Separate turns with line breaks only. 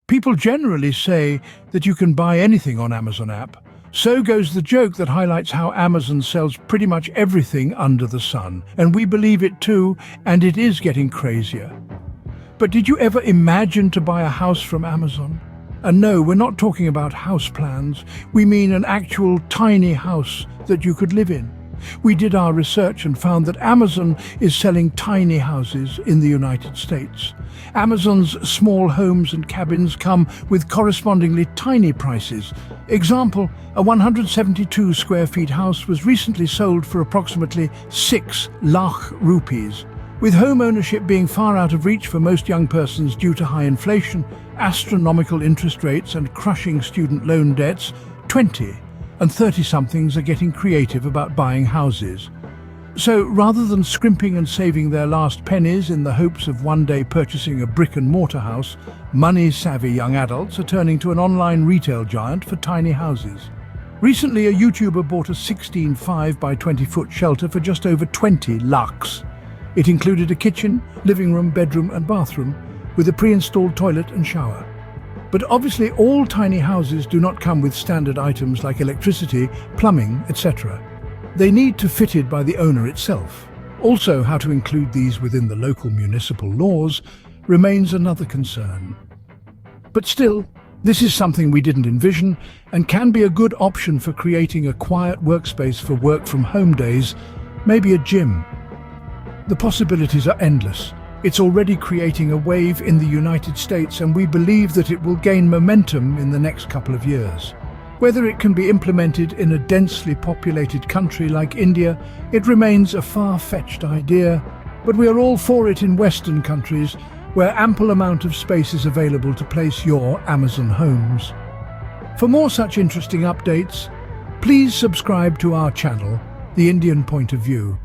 People generally say that you can buy anything on Amazon app. So goes the joke that highlights how Amazon sells pretty much everything under the sun. And we believe it too, and it is getting crazier. But did you ever imagine to buy a house from Amazon? And no, we're not talking about house plans. We mean an actual tiny house that you could live in. We did our research and found that Amazon is selling tiny houses in the United States. Amazon's small homes and cabins come with correspondingly tiny prices. Example, a 172 square feet house was recently sold for approximately 6 lakh rupees. With home ownership being far out of reach for most young persons due to high inflation, astronomical interest rates and crushing student loan debts, 20 and 30-somethings are getting creative about buying houses. So rather than scrimping and saving their last pennies in the hopes of one day purchasing a brick-and-mortar house, money-savvy young adults are turning to an online retail giant for tiny houses. Recently, a YouTuber bought a 16.5 by 20-foot shelter for just over 20 lakhs. It included a kitchen, living room, bedroom and bathroom, with a pre-installed toilet and shower. But obviously all tiny houses do not come with standard items like electricity, plumbing, etc. They need to be fitted by the owner itself. Also, how to include these within the local municipal laws remains another concern. But still, this is something we didn't envision and can be a good option for creating a quiet workspace for work from home days, maybe a gym. The possibilities are endless. It's already creating a wave in the United States, and we believe that it will gain momentum in the next couple of years. Whether it can be implemented in a densely populated country like India, it remains a far-fetched idea, but we are all for it in Western countries where ample amount of space is available to place your Amazon homes. For more such interesting updates, please subscribe to our channel, The Indian Point of View.